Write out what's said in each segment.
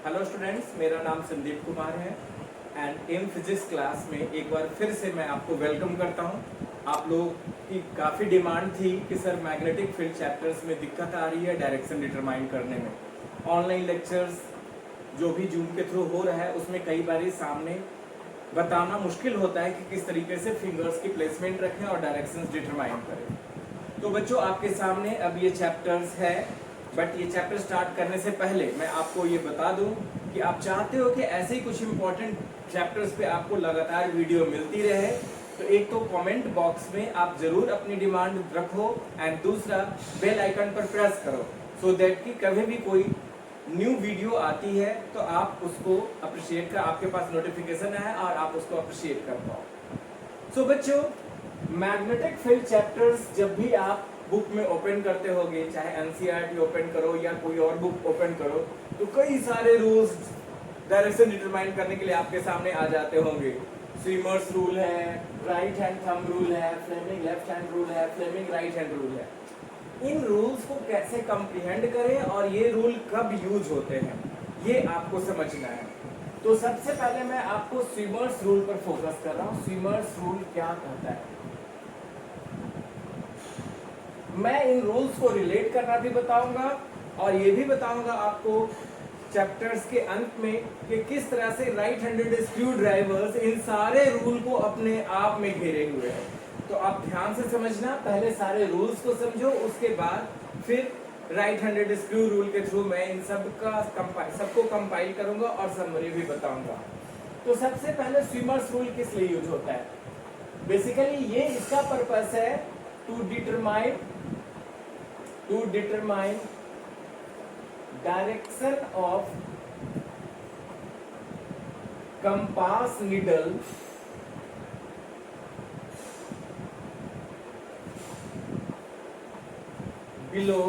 Hello students, मेरा नाम संदीप कुमार है एंड इन फिजिक्स क्लास में एक बार फिर से मैं आपको वेलकम करता हूं। आप लोगों की काफ़ी डिमांड थी कि सर मैग्नेटिक फील्ड चैप्टर्स में दिक्कत आ रही है डायरेक्शन डिटरमाइन करने में। ऑनलाइन लेक्चर्स जो भी जूम के थ्रू हो रहा है उसमें कई बार सामने बताना मुश्किल होता है कि किस तरीके से फिंगर्स की प्लेसमेंट रखें और डायरेक्शंस डिटरमाइन करें। तो बच्चों, आपके सामने अब ये चैप्टर्स है, बट ये चैप्टर स्टार्ट करने से पहले मैं आपको ये बता दूं कि आप चाहते हो कि ऐसे ही कुछ इंपॉर्टेंट चैप्टर्स पे आपको लगातार वीडियो मिलती रहे, तो एक तो कमेंट बॉक्स में आप जरूर अपनी डिमांड रखो एंड दूसरा बेल आइकन पर प्रेस करो सो दैट कि कभी भी कोई न्यू वीडियो आती है तो आप उसको अप्रिशिएट कर, आपके पास नोटिफिकेशन है और आप उसको अप्रिशिएट कर पाओ। सो बच्चों, मैग्नेटिक फील्ड चैप्टर्स जब भी आप बुक में ओपन करते होगे, चाहे एनसीईआरटी ओपन करो या कोई और बुक ओपन करो, तो कई सारे रूल्स डायरेक्शन डिटरमाइन करने के लिए आपके सामने आ जाते होंगे। स्विमर्स रूल है, राइट हैंड थंब रूल है, फ्लेमिंग लेफ्ट हैंड रूल है, फ्लेमिंग राइट हैंड रूल है। इन रूल्स को कैसे कंप्रीहेंड करें और ये रूल कब यूज होते हैं, ये आपको समझना है। तो सबसे पहले मैं आपको स्विमर्स रूल पर फोकस कर रहा हूँ। स्विमर्स रूल क्या कहता है, मैं इन रूल्स को रिलेट करना भी बताऊंगा और ये भी बताऊंगा आपको चैप्टर्स के अंत में कि किस तरह से राइट हैंडेड स्क्रू ड्राइवर्स इन सारे रूल को अपने आप में घेरे हुए हैं। तो आप ध्यान से समझना, पहले सारे रूल्स को समझो, उसके बाद फिर राइट हैंडेड स्क्रू रूल के थ्रू मैं इन सबको कंपाइल करूंगा और समरी भी बताऊंगा। तो सबसे पहले स्विमर्स रूल किस लिए यूज होता है? बेसिकली ये इसका पर्पस है to determine direction of compass needle below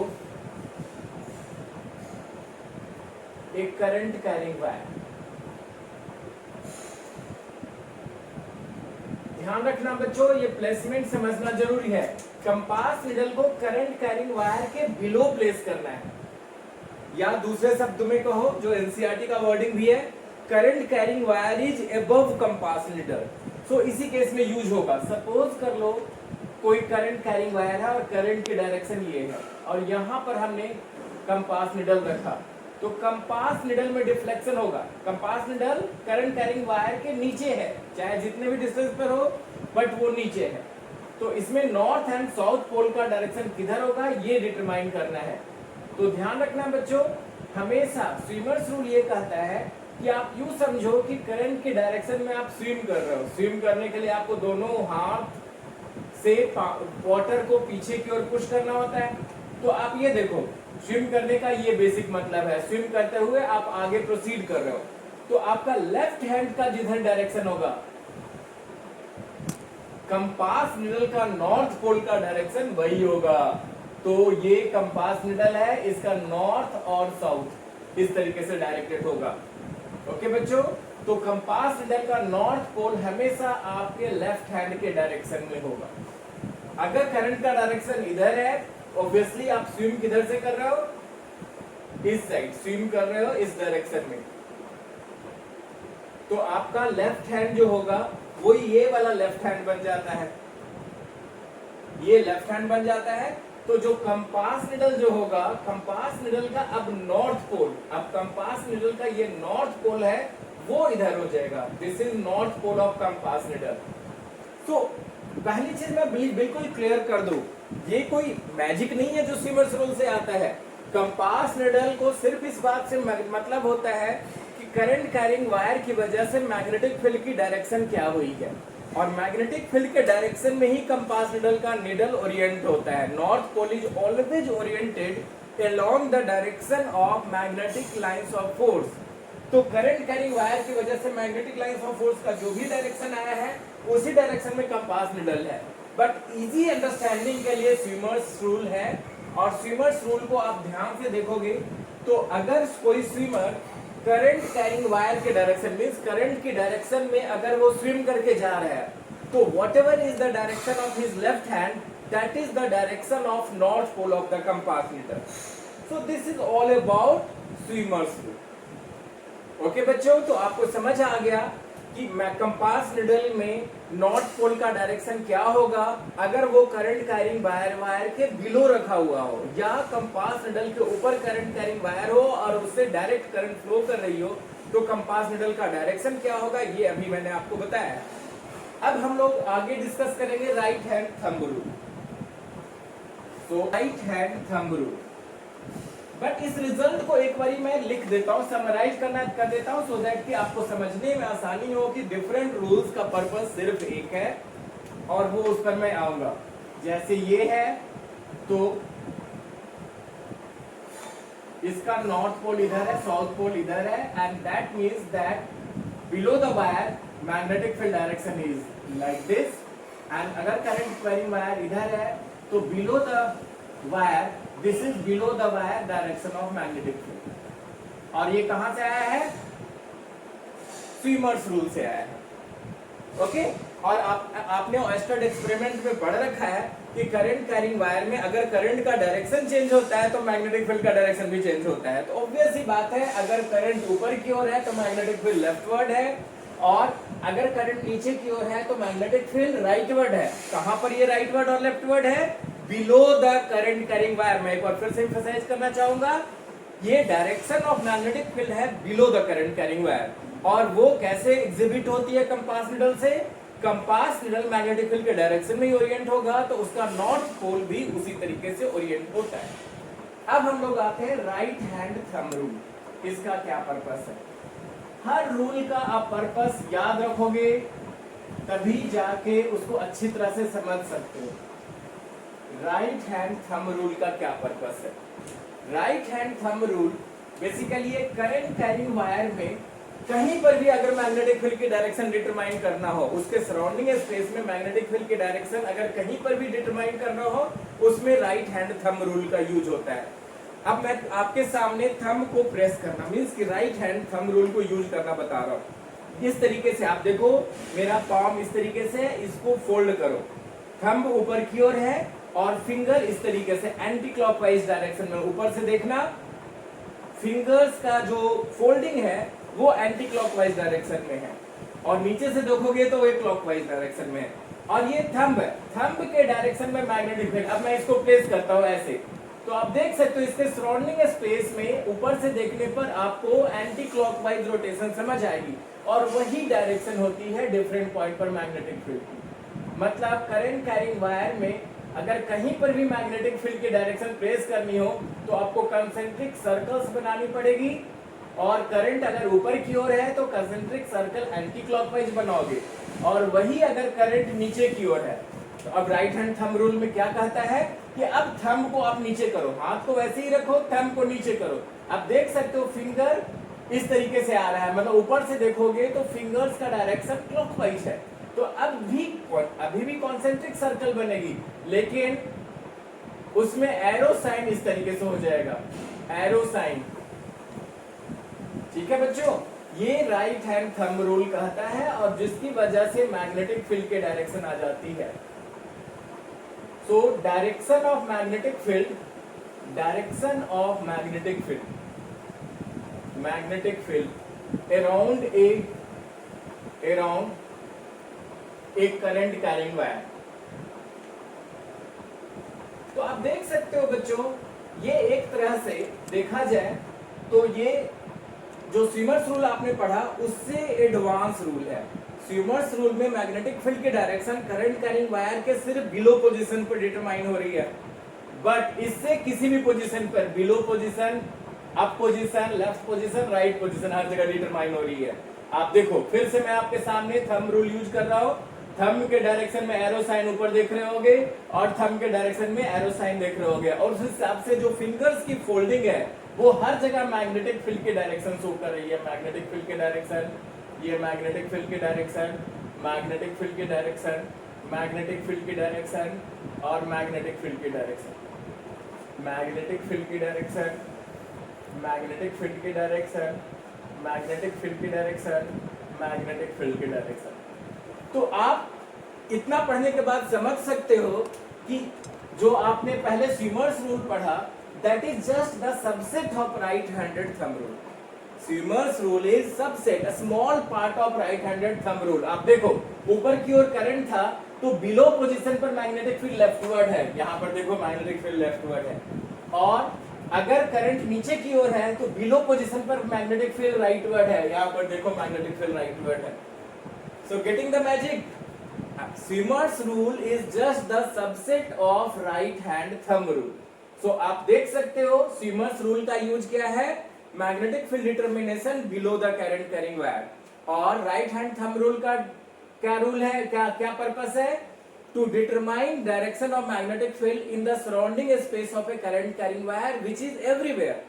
a current carrying wire। ध्यान रखना बच्चों, ये प्लेसमेंट समझना जरूरी है। कंपास निडल को करंट कैरिंग वायर के बिलो प्लेस करना है, या दूसरे शब्द में कहो जो एनसीईआरटी का वर्डिंग भी है, current carrying wire is above compass needle. So इसी केस में यूज होगा। सपोज कर लो कोई करंट कैरिंग वायर है और करंट की डायरेक्शन ये है और यहाँ पर हमने कंपास निडल रखा, तो कंपास निडल में डिफ्लेक्शन होगा। Compass needle current carrying wire के नीचे है, चाहे जितने भी डिस्टेंस पर हो, बट वो नीचे है। तो इसमें नॉर्थ एंड साउथ पोल का डायरेक्शन किधर होगा ये डिटरमाइन करना है। तो ध्यान रखना बच्चों, हमेशा स्विमर्स रूल ये कहता है कि आप यूं समझो कि करंट के डायरेक्शन में आप स्विम कर रहे हो। स्विम करने के लिए आपको दोनों हाथ से वाटर को पीछे की ओर पुश करना होता है। तो आप ये देखो, स्विम करने का ये बेसिक मतलब है। स्विम करते हुए आप आगे प्रोसीड कर रहे हो, तो आपका लेफ्ट हैंड का जिधर डायरेक्शन होगा, कंपास निडल का नॉर्थ पोल का डायरेक्शन वही होगा। तो ये कंपास निडल है, इसका नॉर्थ और साउथ इस तरीके से डायरेक्टेड होगा। ओके बच्चों, तो कंपास निडल का नॉर्थ पोल हमेशा आपके लेफ्ट हैंड के डायरेक्शन में होगा। अगर करंट का डायरेक्शन इधर है, ऑब्वियसली आप स्विम किधर से कर रहे हो, इस साइड स्विम कर रहे हो, इस डायरेक्शन में। तो आपका लेफ्ट हैंड जो होगा वो ये वाला लेफ्ट हैंड बन जाता है, ये लेफ्ट हैंड बन जाता है। तो जो कंपास निडल जो होगा, कंपास निडल का अब नॉर्थ पोल, अब कंपास निडल का ये नॉर्थ पोल है, वो इधर हो जाएगा। This is north pole of compass needle. तो पहली चीज मैं बिल्कुल क्लियर कर दूं, ये कोई मैजिक नहीं है जो स्विमर्स रूल से आता है। कंपास निडल को सिर्फ इस बात से मतलब होता है कि करंट कैरिंग वायर की वजह से मैग्नेटिक फील्ड की डायरेक्शन क्या हुई है, और मैग्नेटिक फील्ड के डायरेक्शन में ही कंपास निडल का निडल ओरिएंट होता है। North pole is always oriented along the direction of magnetic lines of force. तो करंट कैरिंग वायर की वजह से मैग्नेटिक लाइंस ऑफ फोर्स का जो भी डायरेक्शन आया है उसी डायरेक्शन में कंपास निडल है। बट इजी अंडरस्टैंडिंग के लिए स्विमर्स रूल है, और स्विमर्स रूल को आप ध्यान से देखोगे तो अगर कोई स्विमर करंट कैरिंग वायर के डायरेक्शन मींस करंट की डायरेक्शन में अगर वो स्विम करके जा रहा है, तो whatever is the direction of his left hand, that is the direction of north pole of the compass needle. So this is all about swimmers rule. Okay बच्चों, तो आपको समझ आ गया कि कंपास निडल में नॉर्थ पोल का direction क्या होगा अगर वो करंट कैरिंग वायर के बिलो रखा हुआ हो, या कंपास निडल के ऊपर करंट कैरिंग वायर हो और उससे डायरेक्ट करंट फ्लो कर रही हो, तो कंपास निडल का डायरेक्शन क्या होगा, ये अभी मैंने आपको बताया। अब हम लोग आगे डिस्कस करेंगे राइट हैंड थंब रूल। तो right hand thumb rule, but इस रिजल्ट को एक बारी मैं लिख देता हूं, समराइज कर देता हूं, सो दैट कि आपको समझने में आसानी हो कि डिफरेंट रूल्स का पर्पस सिर्फ एक है, और वो उस पर मैं आऊंगा। जैसे ये है, तो इसका नॉर्थ पोल इधर है, साउथ पोल इधर है, and that means that below the wire magnetic field direction is like this, and अगर करंट कैरिंग वायर इधर है तो below the wire, this is below the wire direction of magnetic field. और ये कहां से आया है, स्वीमर्स रूल से आया है। ओके, और आपने ऑयस्टर एक्सपेरिमेंट में पढ़ रखा है कि करंट कैरिंग वायर में अगर करंट का डायरेक्शन चेंज होता है तो मैग्नेटिक फील्ड का डायरेक्शन भी चेंज होता है। तो ऑब्वियस ही बात है, अगर करंट ऊपर की ओर है तो मैग्नेटिक फील्ड लेफ्टवर्ड है, और अगर करंट नीचे की ओर है तो मैग्नेटिक फील्ड राइटवर्ड है। कहां पर ये राइटवर्ड और लेफ्टवर्ड है, below the current carrying wire. मैं एक बार फिर से एम्फसाइज करना चाहूंगा, ये डायरेक्शन ऑफ मैग्नेटिक फील्ड है below the current carrying wire. और वो कैसे एग्जिबिट होती है कंपास निडल से, कंपास निडल मैग्नेटिक फील्ड के डायरेक्शन में ही ओरिएंट होगा, तो उसका नॉर्थ पोल भी उसी तरीके से ओरिएंट होता है। अब हम लोग आते हैं राइट हैंड थंब रूल। इसका क्या पर्पस है, हर रूल का आप पर्पस याद रखोगे तभी जाके उसको अच्छी तरह से समझ सकते हो। राइट हैंड थंब रूल का क्या पर्पस है, right hand thumb rule basically एक करंट कैरिंग वायर में कहीं पर भी अगर मैग्नेटिक फील्ड की डायरेक्शन डिटरमाइन करना हो, उसके सराउंडिंग स्पेस में मैग्नेटिक फील्ड की डायरेक्शन अगर कहीं पर भी डिटरमाइन करना हो, उसमें राइट हैंड थंब रूल का यूज होता है। अब मैं आपके सामने थंब को प्रेस करना मींस कि राइट हैंड थंब रूल को यूज करना बता रहा हूं। इस तरीके से आप देखो, मेरा पाम इस तरीके से, इसको फोल्ड करो, थंब ऊपर की ओर है और फिंगर इस तरीके से एंटी क्लॉकवाइज डायरेक्शन में ऊपर से देखना, फिंगर्स का जो फोल्डिंग है वो एंटी क्लॉकवाइज डायरेक्शन में है, और नीचे से देखोगे तो वो क्लॉकवाइज डायरेक्शन में है। और ये थंब है, थंब के डायरेक्शन में मैग्नेटिक फील्ड। अब मैं इसको प्लेस करता हूं ऐसे, तो आप देख सकते हो इसके सराउंडिंग स्पेस में ऊपर से देखने पर आपको एंटी क्लॉकवाइज रोटेशन समझ आएगी, और वही डायरेक्शन होती है डिफरेंट पॉइंट पर मैग्नेटिक फील्ड की। मतलब करंट कैरिंग वायर में अगर कहीं पर भी मैग्नेटिक फील्ड की डायरेक्शन प्लेस करनी हो तो आपको कंसेंट्रिक सर्कल्स बनानी पड़ेगी, और करंट अगर ऊपर की ओर है तो कंसेंट्रिक सर्कल एंटी क्लॉकवाइज बनाओगे, और वही अगर करंट नीचे की ओर है। तो अब राइट हैंड थंब रूल में क्या कहता है कि अब थंब को आप नीचे करो, हाथ को वैसे ही रखो, थंब को नीचे करो। आप देख सकते हो फिंगर इस तरीके से आ रहा है, मतलब ऊपर से देखोगे तो फिंगर्स का डायरेक्शन क्लॉकवाइज है। तो अभी भी कॉन्सेंट्रिक सर्कल बनेगी, लेकिन उसमें एरो साइन इस तरीके से हो जाएगा, एरो साइन। ठीक है बच्चों, ये राइट हैंड थंब रूल कहता है, और जिसकी वजह से मैग्नेटिक फील्ड के डायरेक्शन आ जाती है। So direction of magnetic field, direction of magnetic field around a current carrying wire. तो आप देख सकते हो बच्चों, ये एक तरह से देखा जाए तो ये जो स्वीमर्स रूल आपने पढ़ा उससे एडवांस रूल है। स्वीमर्स रूल में मैग्नेटिक फील्ड की डायरेक्शन करंट कैरिंग वायर के सिर्फ बिलो पोजीशन पर डिटरमाइन हो रही है, बट इससे किसी भी पोजीशन पर, below position, up position, left position, right position, हर जगह डिटरमाइन हो रही है। आप देखो फिर से मैं आपके सामने थंब रूल यूज कर रहा हूं, थंब के डायरेक्शन में एरो साइन ऊपर देख रहे होगे और थंब के डायरेक्शन में एरो साइन देख रहे होगे, और उस हिसाब से जो फिंगर्स की फोल्डिंग है वो हर जगह मैग्नेटिक फील्ड की डायरेक्शन शो कर रही है। मैग्नेटिक फील्ड की डायरेक्शन, ये मैग्नेटिक फील्ड की डायरेक्शन, मैग्नेटिक फील्ड की डायरेक्शन, मैग्नेटिक फील्ड की डायरेक्शन, और मैग्नेटिक फील्ड की डायरेक्शन, मैग्नेटिक फील्ड की डायरेक्शन, मैग्नेटिक फील्ड की डायरेक्शन, मैग्नेटिक फील्ड की डायरेक्शन, मैग्नेटिक फील्ड की डायरेक्शन। तो आप इतना पढ़ने के बाद समझ सकते हो कि जो आपने पहले स्वीमर्स रूल पढ़ा, that is just the subset of right handed thumb rule. Swimmers rule is subset, a small part of right handed thumb rule. आप देखो ऊपर की ओर करंट था तो बिलो पोजीशन पर मैग्नेटिक फील्ड लेफ्टवर्ड है, यहां पर देखो मैग्नेटिक फील्ड लेफ्टवर्ड है, और अगर करंट नीचे की ओर है तो बिलो पोजीशन पर मैग्नेटिक फील्ड राइटवर्ड है, यहां पर देखो मैग्नेटिक फील्ड राइटवर्ड है। So getting the magic, swimmers rule is just the subset of right hand thumb rule. So आप देख सकते हो स्विमर्स रूल का यूज क्या है, magnetic field determination below the current carrying wire, और राइट हैंड थंब रूल का क्या रूल है, क्या पर्पस है, to determine direction of magnetic field in the surrounding space of a current carrying wire which is everywhere,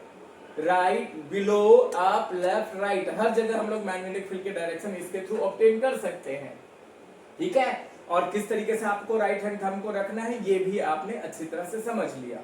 right, below, up, left, right, हर जगह हम लोग मैग्नेटिक फील्ड के डायरेक्शन इसके थ्रू ऑब्टेन कर सकते हैं। ठीक है, और किस तरीके से आपको राइट हैंड थंब को रखना है ये भी आपने अच्छी तरह से समझ लिया।